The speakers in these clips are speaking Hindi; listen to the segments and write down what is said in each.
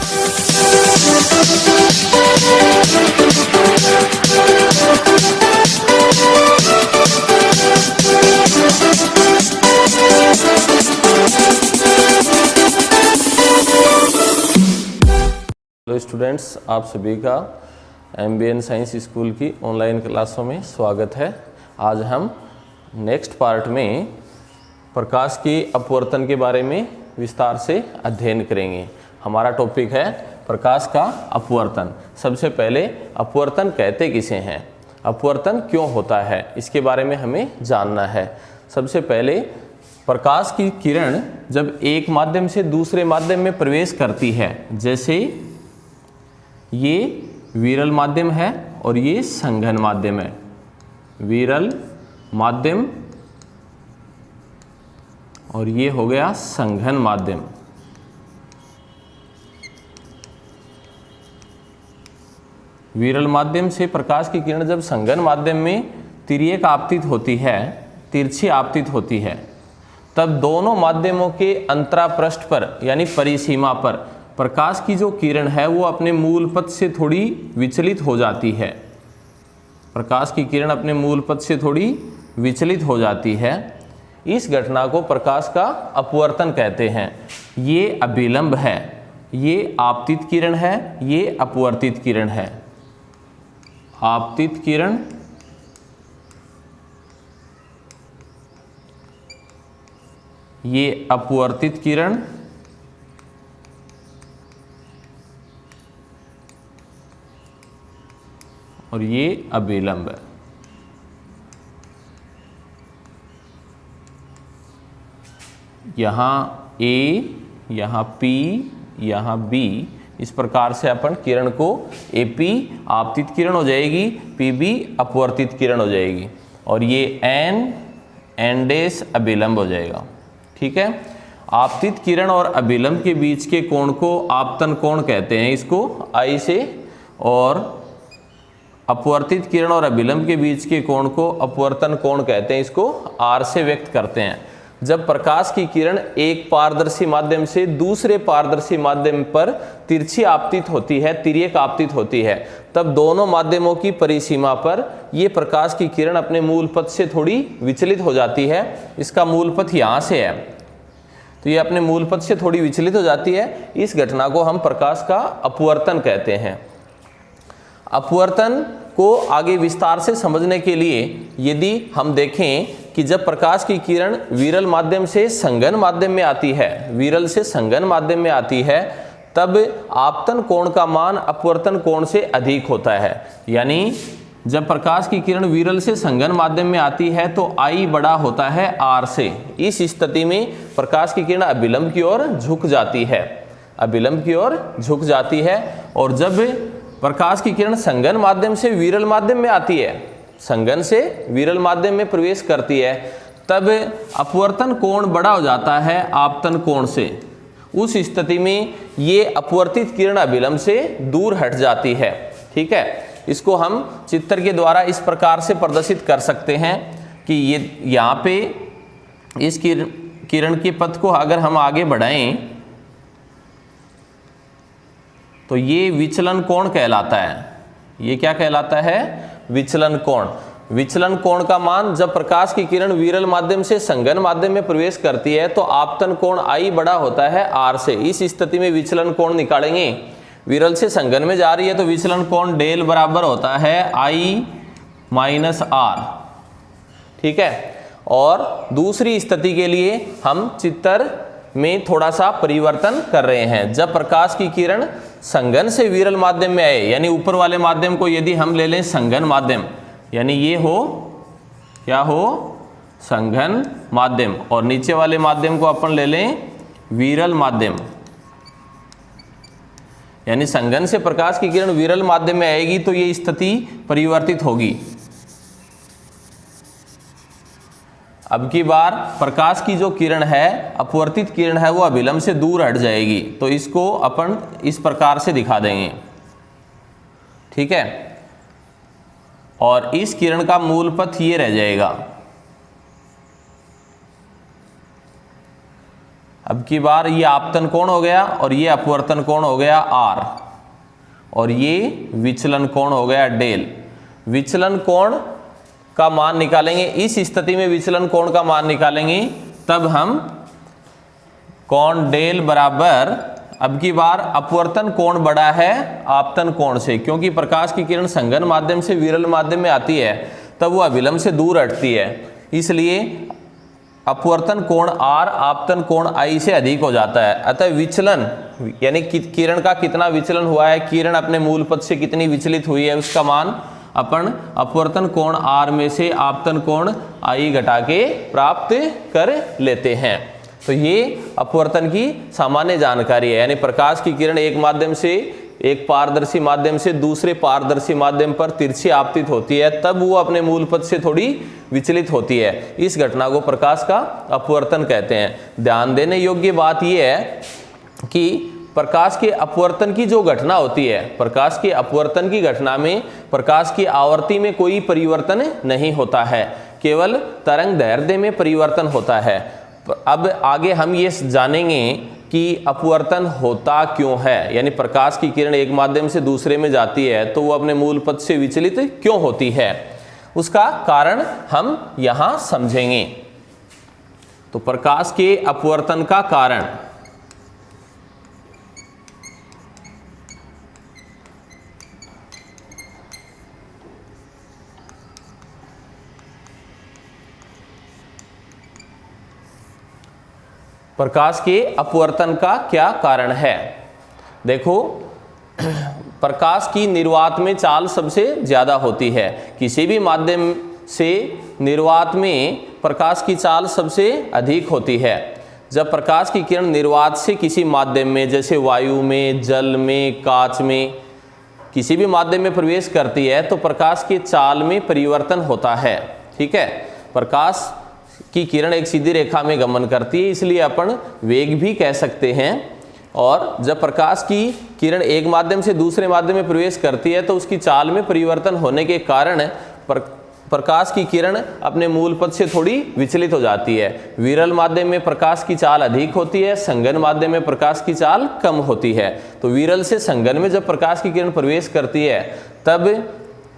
हेलो स्टूडेंट्स, आप सभी का एमबीएन साइंस स्कूल की ऑनलाइन क्लासों में स्वागत है। आज हम नेक्स्ट पार्ट में प्रकाश के अपवर्तन के बारे में विस्तार से अध्ययन करेंगे। हमारा टॉपिक है प्रकाश का अपवर्तन। सबसे पहले अपवर्तन कहते किसे हैं, अपवर्तन क्यों होता है, इसके बारे में हमें जानना है। सबसे पहले प्रकाश की किरण जब एक माध्यम से दूसरे माध्यम में प्रवेश करती है, जैसे ये विरल माध्यम है और ये संघन माध्यम है, विरल माध्यम और ये हो गया संघन माध्यम। विरल माध्यम से प्रकाश की किरण जब संघन माध्यम में तिर्यक आपतित होती है, तिरछी आपतित होती है, तब दोनों माध्यमों के अंतरापृष्ठ पर यानी परिसीमा पर प्रकाश की जो किरण है वो अपने मूल पथ से थोड़ी विचलित हो जाती है। प्रकाश की किरण अपने मूल पथ से थोड़ी विचलित हो जाती है। इस घटना को प्रकाश का अपवर्तन कहते हैं। ये अभिलंब है, ये आपतित किरण है, ये अपवर्तित किरण है। आपतित किरण ये अपवर्तित किरण और ये अभिलंब है। यहाँ A, यहाँ P, यहाँ B, इस प्रकार से अपन किरण को AP आपतित किरण हो जाएगी, PB अपवर्तित किरण हो जाएगी और ये N डैश अभिलंब हो जाएगा। ठीक है। आपतित किरण और अभिलंब के बीच के कोण को आपतन कोण कहते हैं, इसको I से, और अपवर्तित किरण और अभिलंब के बीच के कोण को अपवर्तन कोण कहते हैं, इसको R से व्यक्त करते हैं। जब प्रकाश की किरण एक पारदर्शी माध्यम से दूसरे पारदर्शी माध्यम पर तिरछी आपतित होती है, तिर्यक आपतित होती है, तब दोनों माध्यमों की परिसीमा पर यह प्रकाश की किरण अपने मूल पथ से थोड़ी विचलित हो जाती है। इसका मूल पथ यहाँ से है, तो ये अपने मूल पथ से थोड़ी विचलित हो जाती है। इस घटना को हम प्रकाश का अपवर्तन कहते हैं। अपवर्तन को आगे विस्तार से समझने के लिए यदि हम देखें कि जब प्रकाश की किरण विरल माध्यम से संघन माध्यम में आती है, विरल से संघन माध्यम में आती है, तब आपतन कोण का मान अपवर्तन कोण से अधिक होता है। यानी जब प्रकाश की किरण विरल से संघन माध्यम में आती है तो I बड़ा होता है R से। इस स्थिति में प्रकाश की किरण अभिलंब की ओर झुक जाती है, अभिलंब की ओर झुक जाती है। और जब प्रकाश की किरण संघन माध्यम से विरल माध्यम में आती है, संघन से विरल माध्यम में प्रवेश करती है, तब अपवर्तन कोण बड़ा हो जाता है आपतन कोण से। उस स्थिति में ये अपवर्तित किरण अभिलंब से दूर हट जाती है। ठीक है। इसको हम चित्र के द्वारा इस प्रकार से प्रदर्शित कर सकते हैं कि ये यहाँ पे इस किरण के पथ को अगर हम आगे बढ़ाएं तो ये विचलन कोण कहलाता है। ये क्या कहलाता है? विचलन कोण। विचलन कोण का मान जब प्रकाश की किरण विरल माध्यम से संघन माध्यम में प्रवेश करती है तो आपतन कोण I बड़ा होता है R से। इस स्थिति में विचलन कोण निकालेंगे। विरल से संघन में जा रही है तो विचलन कोण डेल बराबर होता है I माइनस R। ठीक है। और दूसरी स्थिति के लिए हम चित्र में थोड़ा सा परिवर्तन कर रहे हैं। जब प्रकाश की किरण संघन से विरल माध्यम में आए, यानी ऊपर वाले माध्यम को यदि हम ले लें संघन माध्यम, यानी ये हो क्या हो संघन माध्यम, और नीचे वाले माध्यम को अपन ले लें विरल माध्यम, यानी संघन से प्रकाश की किरण विरल माध्यम में आएगी तो ये स्थिति परिवर्तित होगी। अब की बार प्रकाश की जो किरण है, अपवर्तित किरण है, वो अभिलंब से दूर हट जाएगी। तो इसको अपन इस प्रकार से दिखा देंगे। ठीक है। और इस किरण का मूल पथ ये रह जाएगा। अब की बार ये आपतन कोण हो गया और ये अपवर्तन कोण हो गया R, और ये विचलन कोण हो गया डेल। विचलन कोण का मान निकालेंगे, इस स्थिति में विचलन कोण का मान निकालेंगे, तब हम कोण डेल बराबर, अब की बार अपवर्तन कोण बड़ा है आपतन कोण से, क्योंकि प्रकाश की किरण संघन माध्यम से विरल माध्यम में आती है तब वह अभिलंब से दूर हटती है, इसलिए अपवर्तन कोण R आपतन कोण I से अधिक हो जाता है। अतः विचलन यानी किरण का कितना विचलन हुआ है, किरण अपने मूल पथ से कितनी विचलित हुई है, उसका मान अपन अपवर्तन कोण R में से आपतन कोण I घटा के प्राप्त कर लेते हैं। तो ये अपवर्तन की सामान्य जानकारी है, यानी प्रकाश की किरण एक माध्यम से, एक पारदर्शी माध्यम से दूसरे पारदर्शी माध्यम पर तिरछी आपतित होती है, तब वो अपने मूल पथ से थोड़ी विचलित होती है। इस घटना को प्रकाश का अपवर्तन कहते हैं। ध्यान देने योग्य बात यह है कि प्रकाश के अपवर्तन की जो घटना होती है, प्रकाश के अपवर्तन की घटना में प्रकाश की आवृत्ति में कोई परिवर्तन नहीं होता है, केवल तरंग दैर्ध्य में परिवर्तन होता है। अब आगे हम ये जानेंगे कि अपवर्तन होता क्यों है, यानी प्रकाश की किरण एक माध्यम से दूसरे में जाती है तो वो अपने मूल पथ से विचलित क्यों होती है, उसका कारण हम यहां समझेंगे। तो प्रकाश के अपवर्तन का कारण, प्रकाश के अपवर्तन का क्या कारण है। देखो, प्रकाश की निर्वात में चाल सबसे ज्यादा होती है, किसी भी माध्यम से निर्वात में प्रकाश की चाल सबसे अधिक होती है। जब प्रकाश की किरण निर्वात से किसी माध्यम में, जैसे वायु में, जल में, कांच में, किसी भी माध्यम में प्रवेश करती है तो प्रकाश के चाल में परिवर्तन होता है। ठीक है, प्रकाश की किरण एक सीधी रेखा में गमन करती है, इसलिए अपन वेग भी कह सकते हैं। और जब प्रकाश की किरण एक माध्यम से दूसरे माध्यम में प्रवेश करती है तो उसकी चाल में परिवर्तन होने के कारण प्रकाश की किरण अपने मूल पथ से थोड़ी विचलित हो जाती है। विरल माध्यम में प्रकाश की चाल अधिक होती है, संघन माध्यम में प्रकाश की चाल कम होती है। तो विरल से संघन में जब प्रकाश की किरण प्रवेश करती है, तब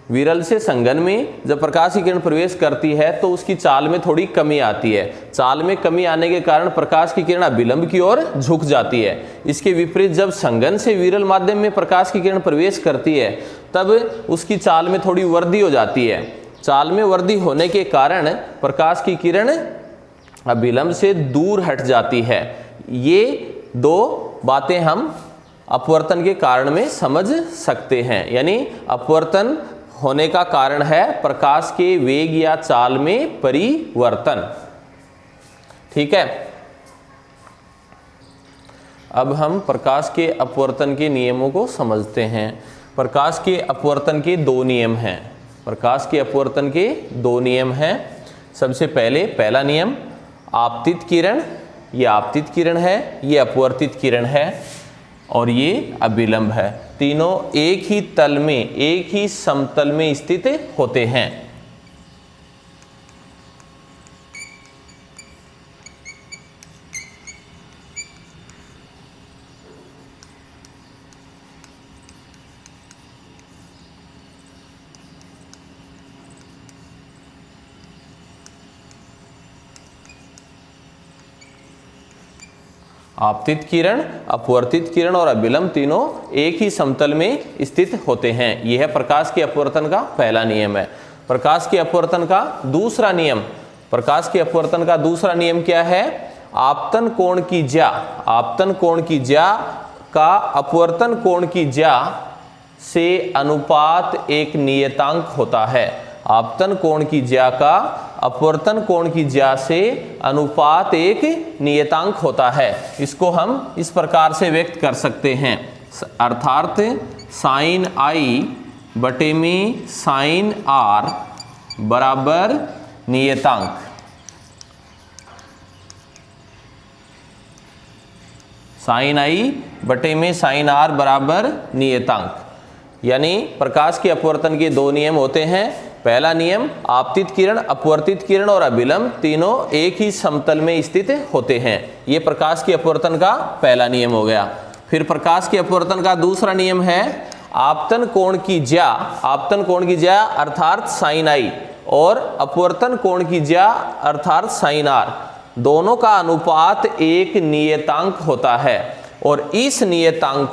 विरल से संघन में जब प्रकाश की किरण प्रवेश करती है तो उसकी चाल में थोड़ी कमी आती है। चाल में कमी आने के कारण प्रकाश की किरण अभिलंब की ओर झुक जाती है। इसके विपरीत जब संघन से विरल माध्यम में प्रकाश की किरण प्रवेश करती है तब उसकी चाल में थोड़ी वृद्धि हो जाती है। चाल में वृद्धि होने के कारण प्रकाश की किरण अभिलंब से दूर हट जाती है। ये दो बातें हम अपवर्तन के कारण में समझ सकते हैं, यानी अपवर्तन होने का कारण है प्रकाश के वेग या चाल में परिवर्तन। ठीक है, अब हम प्रकाश के अपवर्तन के नियमों को समझते हैं। प्रकाश के अपवर्तन के दो नियम हैं। प्रकाश के अपवर्तन के दो नियम हैं। सबसे पहले पहला नियम, आपतित किरण, ये आपतित किरण है, ये अपवर्तित किरण है और ये अभिलंब है। तीनों एक ही तल में, एक ही समतल में स्थित होते हैं। आपतित किरण, अपवर्तित किरण और अभिलंब तीनों एक ही समतल में स्थित होते हैं। यह है प्रकाश के अपवर्तन का पहला नियम है। प्रकाश के अपवर्तन का दूसरा नियम, प्रकाश के अपवर्तन का दूसरा नियम क्या है? आपतन कोण की ज्या, आपतन कोण की ज्या का अपवर्तन कोण की ज्या से अनुपात एक नियतांक होता है। आपतन कोण की ज्या का अपवर्तन कोण की ज्या से अनुपात एक नियतांक होता है। इसको हम इस प्रकार से व्यक्त कर सकते हैं, अर्थात साइन आई बटे में साइन आर बराबर नियतांक। साइन आई बटे में साइन आर बराबर नियतांक। यानी प्रकाश के अपवर्तन के दो नियम होते हैं। पहला नियम, आपतित किरण, अपवर्तित किरण और अभिलंब तीनों एक ही समतल में स्थित होते हैं। ये प्रकाश की अपवर्तन का पहला नियम हो गया। फिर प्रकाश की अपवर्तन का दूसरा नियम है आपतन कोण की ज्या, आपतन कोण की ज्या अर्थात साइन आई और अपवर्तन कोण की ज्या अर्थात साइन आर, दोनों का अनुपात एक नियतांक होता है और इस नियतांक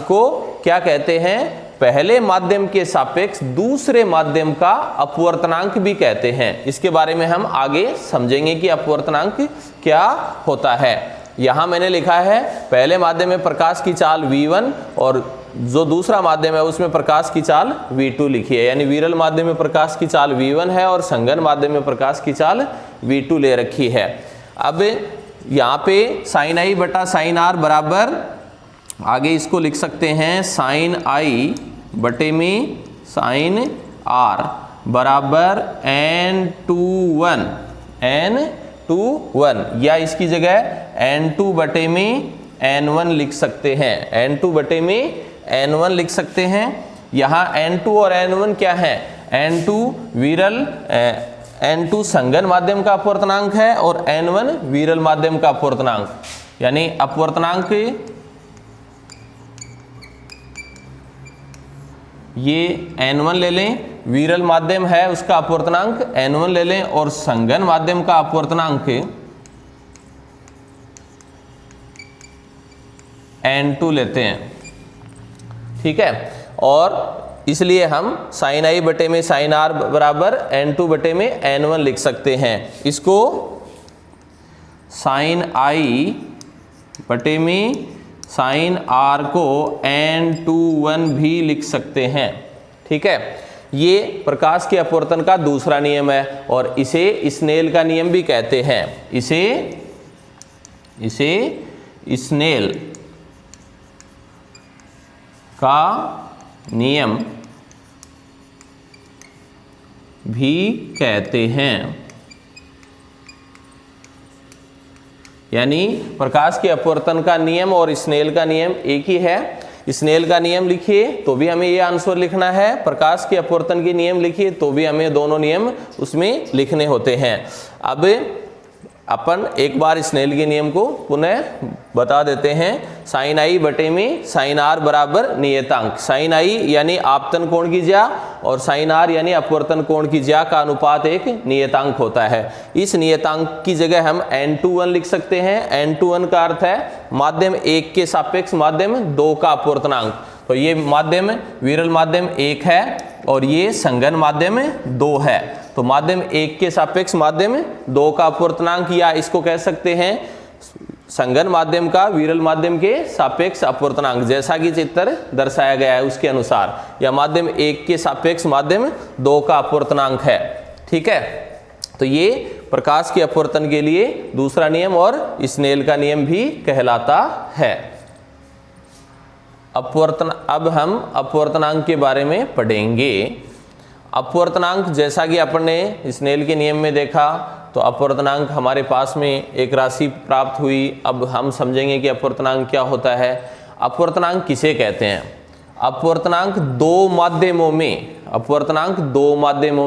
को क्या कहते हैं? पहले माध्यम के सापेक्ष दूसरे माध्यम का अपवर्तनांक भी कहते हैं। इसके बारे में हम आगे समझेंगे कि अपवर्तनांक क्या होता है। यहां मैंने लिखा है पहले माध्यम में प्रकाश की चाल v1 और जो दूसरा माध्यम है उसमें प्रकाश की चाल v2 लिखी है, यानी विरल माध्यम में प्रकाश की चाल v1 है और संघन माध्यम में प्रकाश की चाल v2 ले रखी है। अब यहाँ पे साइन आई बटा साइन आर बराबर, आगे इसको लिख सकते हैं साइन आई बटे में साइन आर बराबर n2 या इसकी जगह n2 बटे में n1 लिख सकते हैं, n2 बटे में n1 लिख सकते हैं। यहाँ n2 और n1 क्या है? n2 विरल n2 संघन माध्यम का अपवर्तनांक है और n1 विरल माध्यम का अपवर्तनांक, यानी अपवर्तनांक ये n1 ले लें, विरल माध्यम है उसका अपवर्तनांक n1 ले लें और संघन माध्यम का अपवर्तनांक n2 लेते हैं, ठीक है। और इसलिए हम साइन आई बटे में साइन आर बराबर n2 बटे में n1 लिख सकते हैं। इसको साइन आई बटे में साइन आर को n21 भी लिख सकते हैं, ठीक है। ये प्रकाश के अपवर्तन का दूसरा नियम है और इसे स्नेल का नियम भी कहते हैं। इसे स्नेल का नियम भी कहते हैं, यानी प्रकाश के अपवर्तन का नियम और स्नेल का नियम एक ही है। स्नेल का नियम लिखिए तो भी हमें ये आंसर लिखना है, प्रकाश के अपवर्तन के नियम लिखिए तो भी हमें दोनों नियम उसमें लिखने होते हैं। अब अपन एक बार स्नेल के नियम को पुनः बता देते हैं। साइन आई बटे में साइन आर बराबर नियतांक, साइन आई यानी आपतन कोण की ज्या और साइन आर यानी अपवर्तन कोण की ज्या का अनुपात एक नियतांक होता है। इस नियतांक की जगह हम n21 लिख सकते हैं। n21 का अर्थ है माध्यम 1 के सापेक्ष माध्यम 2 का अपवर्तनांक। तो ये माध्यम विरल माध्यम 1 है और ये संघन माध्यम 2 है, तो माध्यम 1 के सापेक्ष माध्यम 2 का अपवर्तनांक, या इसको कह सकते हैं संघन माध्यम का विरल माध्यम के सापेक्ष अपवर्तनांक, जैसा कि चित्र दर्शाया गया है उसके अनुसार, या माध्यम 1 के सापेक्ष माध्यम 2 का अपवर्तनांक है, ठीक है। तो ये प्रकाश के अपवर्तन के लिए दूसरा नियम और स्नेल का नियम भी कहलाता है। अपवर्तन, अब हम अपवर्तनांक के बारे में पढ़ेंगे। अपवर्तनांक जैसा कि अपन ने स्नेल के नियम में देखा, तो अपवर्तनांक हमारे पास में एक राशि प्राप्त हुई। अब हम समझेंगे कि अपवर्तनांक क्या होता है। अपवर्तनांक किसे कहते हैं? अपवर्तनांक दो माध्यमों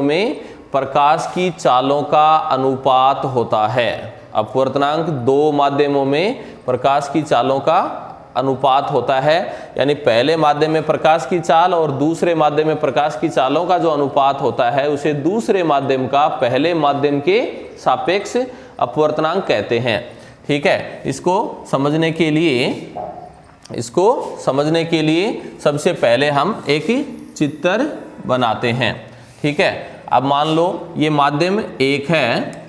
में प्रकाश की चालों का अनुपात होता है। अपवर्तनांक दो माध्यमों में प्रकाश की चालों का अनुपात होता है, यानी पहले माध्यम में प्रकाश की चाल और दूसरे माध्यम में प्रकाश की चालों का जो अनुपात होता है उसे दूसरे माध्यम का पहले माध्यम के सापेक्ष अपवर्तनांक कहते हैं, ठीक है। इसको समझने के लिए सबसे पहले हम एक चित्र बनाते हैं, ठीक है। अब मान लो ये माध्यम 1 है,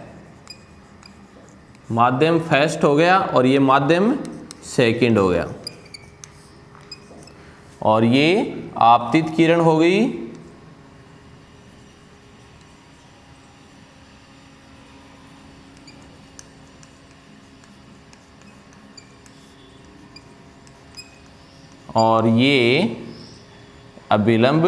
माध्यम फर्स्ट हो गया और ये माध्यम सेकंड हो गया, और ये आपतित किरण हो गई, और ये अभिलंब,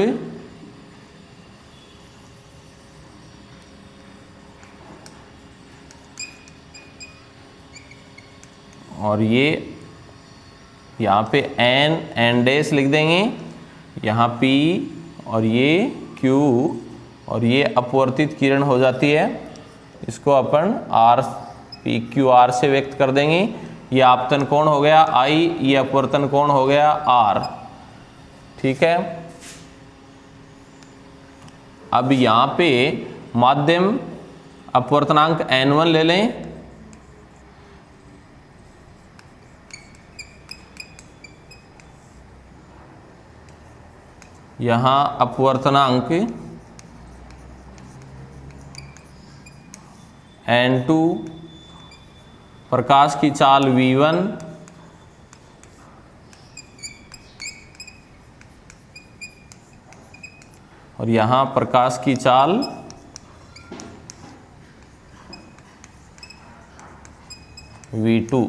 और ये यहाँ पे एन डैश लिख देंगे, यहाँ P और ये Q क्यू और ये अपवर्तित किरण हो जाती है, इसको अपन आर पी क्यू आर से व्यक्त कर देंगे। ये आपतन कोण हो गया आई, ये अपवर्तन कोण हो गया आर। ठीक है, अब यहाँ पे माध्यम अपवर्तनांक n1 ले लें, यहाँ अपवर्तनांक n2, प्रकाश की चाल v1 और यहाँ प्रकाश की चाल v2।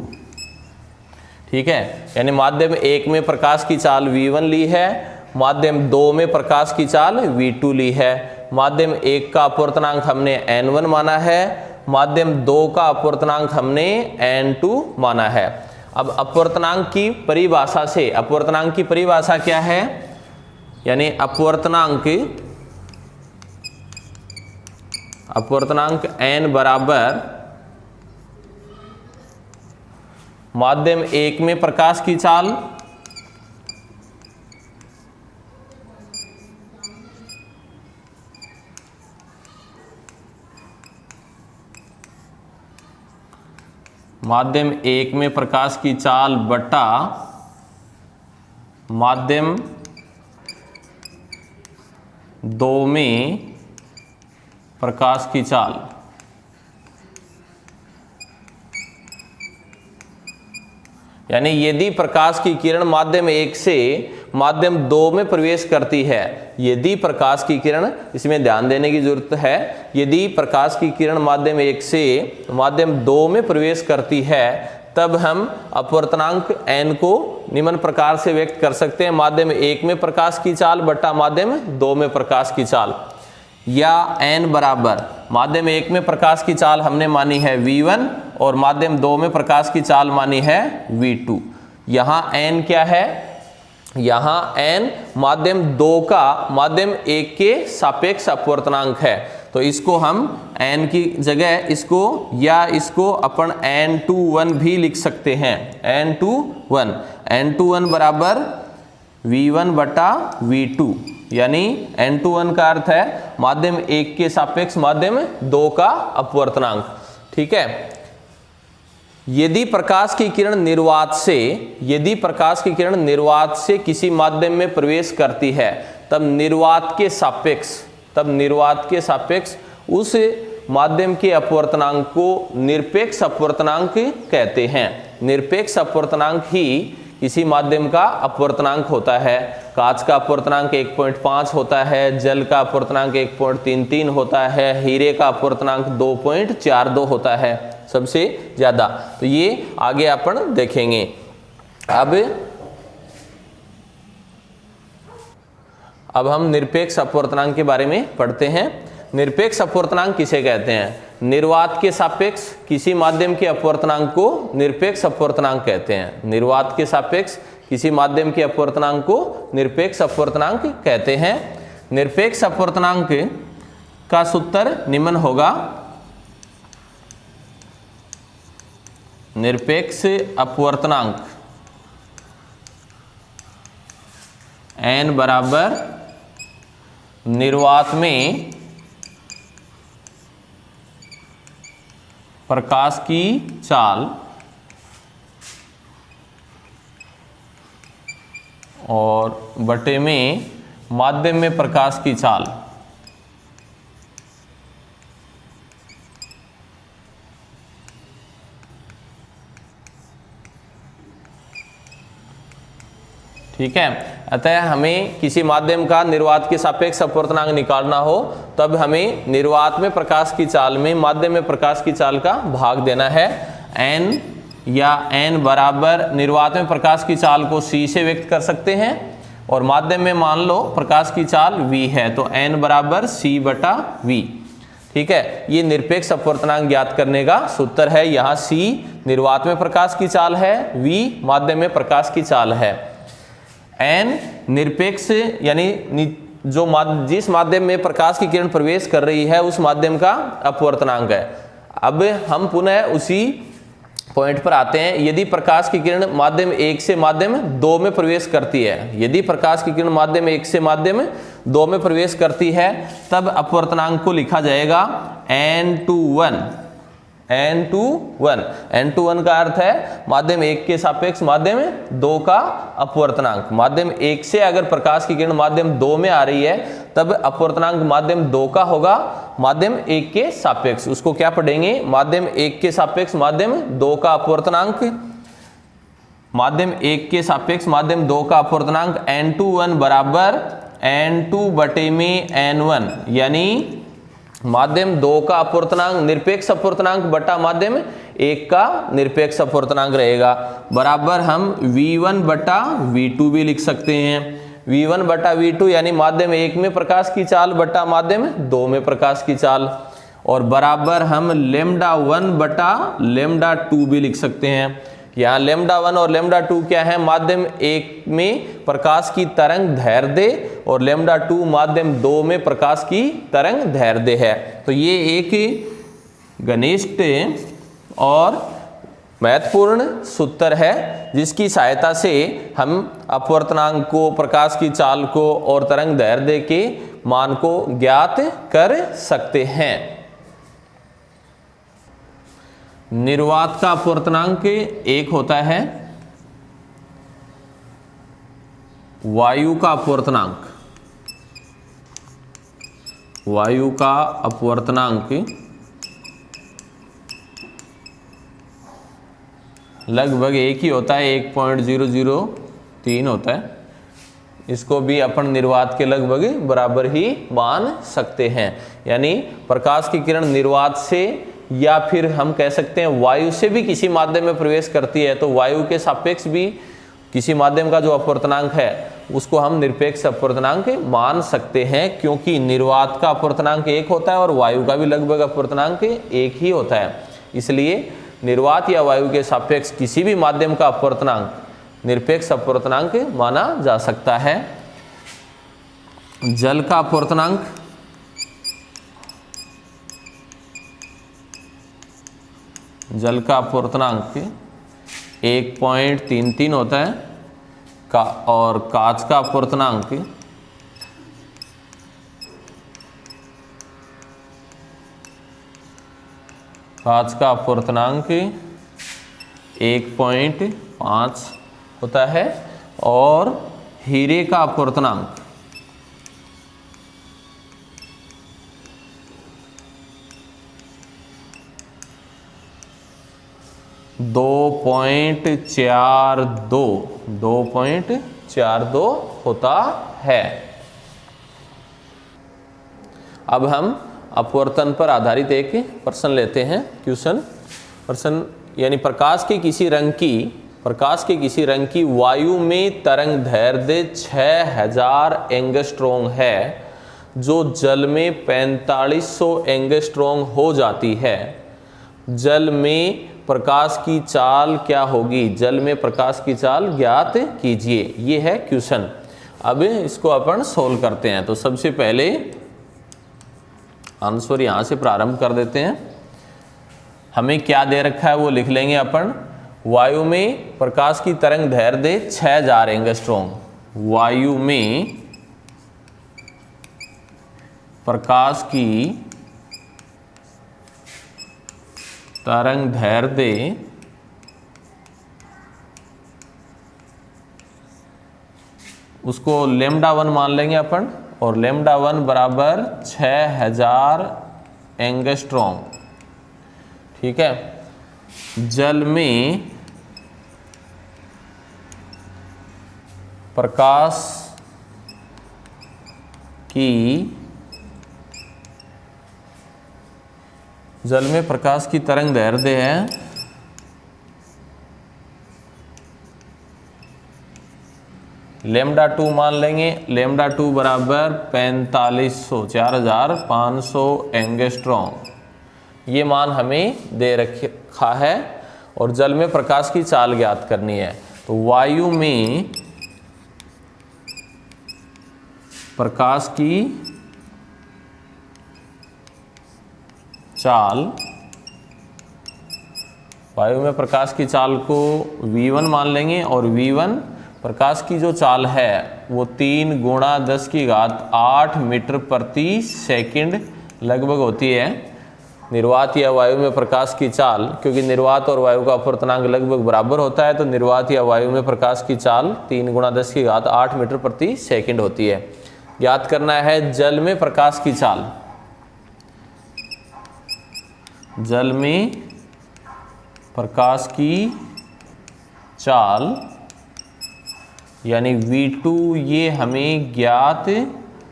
ठीक है, यानी माध्यम 1 में प्रकाश की चाल v1 ली है, माध्यम 2 में प्रकाश की चाल v2 ली है। माध्यम 1 का अपवर्तनांक हमने n1 माना है, माध्यम 2 का अपवर्तनांक हमने n2 माना है। अब अपवर्तनांक की परिभाषा से, अपवर्तनांक की परिभाषा क्या है, यानी अपवर्तनांक n बराबर माध्यम 1 में प्रकाश की चाल माध्यम 1 में प्रकाश की चाल बटा माध्यम 2 में प्रकाश की चाल। यानी यदि प्रकाश की किरण माध्यम 1 से माध्यम 2 में प्रवेश करती है, यदि प्रकाश की किरण, इसमें ध्यान देने की जरूरत है, यदि प्रकाश की किरण माध्यम 1 से माध्यम 2 में प्रवेश करती है, तब हम अपवर्तनांक n को निम्न प्रकार से व्यक्त कर सकते हैं, माध्यम 1 में प्रकाश की चाल बटा माध्यम 2 में प्रकाश की चाल, या n बराबर माध्यम 1 में प्रकाश की चाल हमने मानी है v1 और माध्यम 2 में प्रकाश की चाल मानी है v2। यहाँ n क्या है, यहाँ n माध्यम 2 का माध्यम 1 के सापेक्ष अपवर्तनांक है, तो इसको हम n की जगह इसको अपन n21 भी लिख सकते हैं। n21 बराबर v1 बटा v2, यानी n21 का अर्थ है माध्यम 1 के सापेक्ष माध्यम 2 का अपवर्तनांक। ठीक है, यदि प्रकाश की किरण निर्वात से किसी माध्यम में प्रवेश करती है, तब निर्वात के सापेक्ष उस माध्यम के अपवर्तनांक को निरपेक्ष अपवर्तनांक कहते हैं। निरपेक्ष अपवर्तनांक ही किसी माध्यम का अपवर्तनांक होता है। कांच का अपवर्तनांक 1.5 होता है, जल का अपवर्तनांक 1.33 होता है, हीरे का अपवर्तनांक 2.42 होता है सबसे ज्यादा। तो ये आगे अपन देखेंगे। अब हम निरपेक्ष अपवर्तनांक के बारे में पढ़ते हैं। निरपेक्ष अपवर्तनांक किसे कहते हैं? निर्वात के सापेक्ष किसी माध्यम के अपवर्तनांक को निरपेक्ष अपवर्तनांक कहते हैं। निर्वात के सापेक्ष किसी माध्यम के अपवर्तनांक को निरपेक्ष अपवर्तनांक कहते हैं। निरपेक्ष अपवर्तनांक का सूत्र निम्न होगा। निरपेक्ष अपवर्तनांक n बराबर निर्वात में प्रकाश की चाल और बटे में माध्यम में प्रकाश की चाल। ठीक है, अतः हमें किसी माध्यम का निर्वात के सापेक्ष अपवर्तनांक निकालना हो तब हमें निर्वात में प्रकाश की चाल में माध्यम में प्रकाश की चाल का भाग देना है। n या n बराबर निर्वात में प्रकाश की चाल को c से व्यक्त कर सकते हैं और माध्यम में मान लो प्रकाश की चाल v है तो n बराबर c बटा v। ठीक है, ये निरपेक्ष अपवर्तनांक ज्ञात करने का सूत्र है। यहाँ c निर्वात में प्रकाश की चाल है, v माध्यम में प्रकाश की चाल है। n निरपेक्ष यानी जिस माध्यम में प्रकाश की किरण प्रवेश कर रही है उस माध्यम का अपवर्तनांक है। अब हम पुनः उसी पॉइंट पर आते हैं। यदि प्रकाश की किरण माध्यम 1 से माध्यम 2 में प्रवेश करती है, यदि प्रकाश की किरण माध्यम 1 से माध्यम 2 में प्रवेश करती है, तब अपवर्तनांक को लिखा जाएगा n21। n21 का अर्थ है माध्यम 1 के सापेक्ष माध्यम 2 का अपवर्तनांक। माध्यम 1 से अगर प्रकाश की किरण माध्यम 2 में आ रही है, तब अपवर्तनांक माध्यम 2 का होगा माध्यम 1 के सापेक्ष। उसको क्या पढ़ेंगे? माध्यम 1 के सापेक्ष माध्यम 2 का अपवर्तनांक, माध्यम 1 के सापेक्ष माध्यम 2 का अपवर्तनांक n21 बराबर n2 बटे में n1, यानी माध्यम 2 का अपवर्तनांक निरपेक्ष अपवर्तनांक बटा माध्यम 1 का निरपेक्ष अपवर्तनांक रहेगा, बराबर हम v1 बटा v2 भी लिख सकते हैं। v1 बटा v2 यानी माध्यम 1 में प्रकाश की चाल बटा माध्यम 2 में प्रकाश की चाल, और बराबर हम λ1 बटा λ2 भी लिख सकते हैं। यहाँ λ1 और λ2 क्या है? माध्यम 1 में प्रकाश की तरंग दैर्ध्य और λ2 माध्यम 2 में प्रकाश की तरंग दैर्ध्य है। तो ये एक घनिष्ठ और महत्वपूर्ण सूत्र है जिसकी सहायता से हम अपवर्तनांक को, प्रकाश की चाल को और तरंग दैर्ध्य के मान को ज्ञात कर सकते हैं। निर्वात का अपवर्तनांक 1 होता है, वायु का अपवर्तनांक, वायु का अपवर्तनांक लगभग 1 ही होता है, 1.003 होता है। इसको भी अपन निर्वात के लगभग बराबर ही मान सकते हैं। यानी प्रकाश की किरण निर्वात से या फिर हम कह सकते हैं वायु से भी किसी माध्यम में प्रवेश करती है, तो वायु के सापेक्ष भी किसी माध्यम का जो अपवर्तनांक है उसको हम निरपेक्ष अपवर्तनांक मान सकते हैं, क्योंकि निर्वात का अपवर्तनांक 1 होता है और वायु का भी लगभग अपवर्तनांक 1 ही होता है। इसलिए निर्वात या वायु के सापेक्ष किसी भी माध्यम का अपवर्तनांक निरपेक्ष अपवर्तनांक माना जा सकता है। जल का अपवर्तनांक, जल का अपवर्तनांक 1.33 होता है और कांच का अपवर्तनांक कांच का अपवर्तनांक 1.5 होता है और हीरे का अपवर्तनांक 2.42 होता है। अब हम अपवर्तन पर आधारित एक प्रश्न लेते हैं, प्रश्न यानी प्रकाश के किसी रंग की वायु में तरंग दैर्ध्य 6000 एंगस्ट्रॉम है, जो जल में 4500 एंगस्ट्रॉम हो जाती है। जल में प्रकाश की चाल क्या होगी? जल में प्रकाश की चाल ज्ञात कीजिए। ये है क्वेश्चन। अब इसको अपन सोल्व करते हैं। तो सबसे पहले आंसर यहाँ से प्रारंभ कर देते हैं। हमें क्या दे रखा है वो लिख लेंगे अपन। वायु में प्रकाश की तरंग दैर्ध्य 6000 एंगस्ट्रॉम। वायु में प्रकाश की तरंग दैर्ध्य उसको λ1 मान लेंगे अपन, और λ1 बराबर 6000 एंगस्ट्रॉम। ठीक है। जल में प्रकाश की तरंग दैर्ध्य है λ2 मान लेंगे। λ2 बराबर 4500 एंगस्ट्रॉम। ये मान हमें दे रखा है और जल में प्रकाश की चाल ज्ञात करनी है। तो वायु में प्रकाश की चाल, वायु में प्रकाश की चाल को v1 मान लेंगे और v1 प्रकाश की जो चाल है वो 3 गुणा 10 की घात 8 मीटर प्रति सेकंड लगभग होती है। निर्वात या वायु में प्रकाश की चाल, क्योंकि निर्वात और वायु का अपवर्तनांक लगभग बराबर होता है, तो निर्वात या वायु में प्रकाश की चाल 3 गुणा 10 की घात 8 मीटर प्रति सेकंड होती है। ज्ञात करना है जल में प्रकाश की चाल। जल में प्रकाश की चाल यानी V2 ये हमें ज्ञात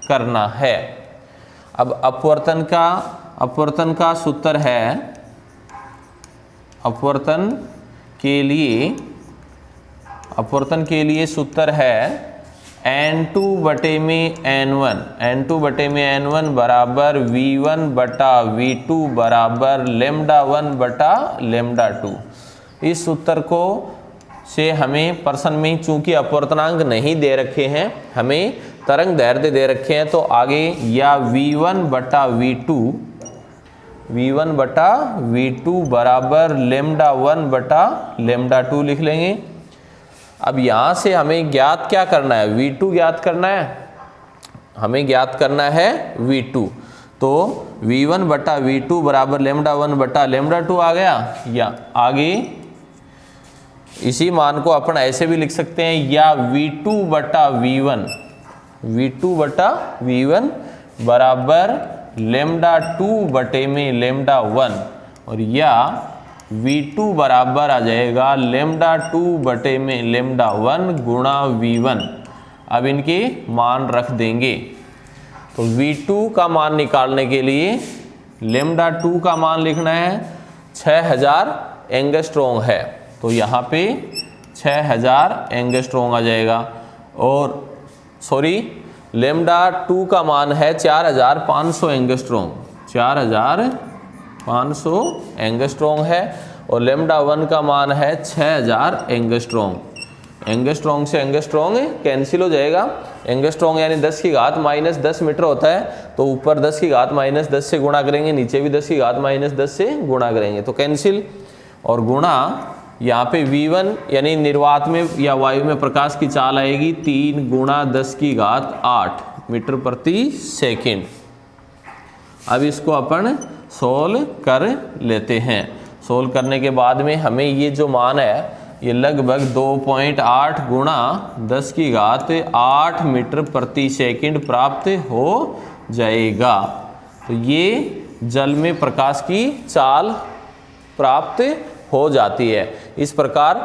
करना है। अब अपवर्तन का सूत्र है, अपवर्तन के लिए सूत्र है N2 बटे में N1, N2 बटे में N1 बराबर V1 बटा V2 बराबर λ1 बटा λ2। इस सूत्र को से हमें प्रश्न में चूंकि अपवर्तनांक नहीं दे रखे हैं, हमें तरंग दैर्ध्य दे रखे हैं, तो आगे या V1 बटा V2 बराबर λ1 बटा λ2 लिख लेंगे। अब यहाँ से हमें ज्ञात क्या करना है, V2 ज्ञात करना है, हमें ज्ञात करना है V2। तो V1 बटा V2 बराबर λ1 बटा λ2 आ गया। या आगे इसी मान को अपन ऐसे भी लिख सकते हैं, या V2 बटा V1 बराबर λ2 बटे में λ1, और या V2 बराबर आ जाएगा λ2 बटे में λ1 गुणा V1। अब इनके मान रख देंगे, तो V2 का मान निकालने के लिए λ2 का मान लिखना है 6000 एंगस्ट्रॉन्ग है, तो यहाँ पे 6000 एंगस्ट्रॉन्ग आ जाएगा। और सॉरी, λ2 का मान है 4500 एंगस्ट्रॉन्ग, 4500 एंगस्ट्रॉन्ग है, और λ1 का मान है 6000 एंगस्ट्रॉन्ग। एंगस्ट्रॉन्ग से एंगस्ट्रॉन्ग कैंसिल हो जाएगा। एंगस्ट्रॉन्ग यानी 10 की घात माइनस 10 मीटर होता है, तो ऊपर 10 की घात माइनस 10 से गुणा करेंगे, नीचे भी 10 की घात माइनस 10 से गुणा करेंगे, तो कैंसिल। और गुणा यहाँ पे V1 यानी निर्वात में या वायु में प्रकाश की चाल आएगी 3 गुणा 10 की घात 8 मीटर प्रति सेकंड। अब इसको अपन सोल्व कर लेते हैं। सोल्व करने के बाद में हमें ये जो मान है ये लगभग 2.8 गुणा 10 की घात 8 मीटर प्रति सेकंड प्राप्त हो जाएगा। तो ये जल में प्रकाश की चाल प्राप्त हो जाती है। इस प्रकार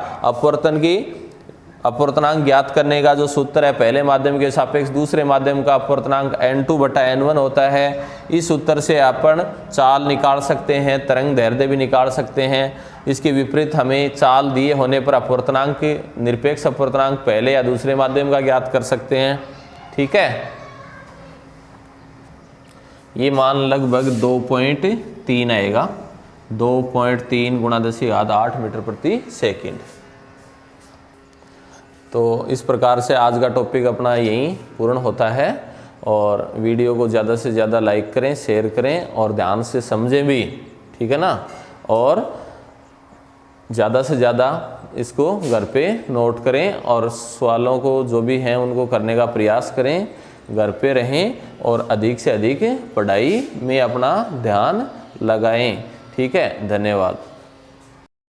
अपवर्तनांक ज्ञात करने का जो सूत्र है, पहले माध्यम के सापेक्ष दूसरे माध्यम का अपवर्तनांक N2 बटा N1 होता है। इस सूत्र से अपन चाल निकाल सकते हैं, तरंग दैर्ध्य भी निकाल सकते हैं। इसके विपरीत हमें चाल दिए होने पर अपवर्तनांक, निरपेक्ष अपवर्तनांक पहले या दूसरे माध्यम का ज्ञात कर सकते हैं। ठीक है, ये मान लगभग 2.3 आएगा, 2.3 गुणा 10 की घात 8 मीटर प्रति सेकंड। तो इस प्रकार से आज का टॉपिक अपना यहीं पूर्ण होता है। और वीडियो को ज़्यादा से ज़्यादा लाइक करें, शेयर करें और ध्यान से समझें भी, ठीक है ना। और ज़्यादा से ज़्यादा इसको घर पे नोट करें और सवालों को जो भी हैं उनको करने का प्रयास करें। घर पे रहें और अधिक से अधिक पढ़ाई में अपना ध्यान लगाएं। ठीक है, धन्यवाद।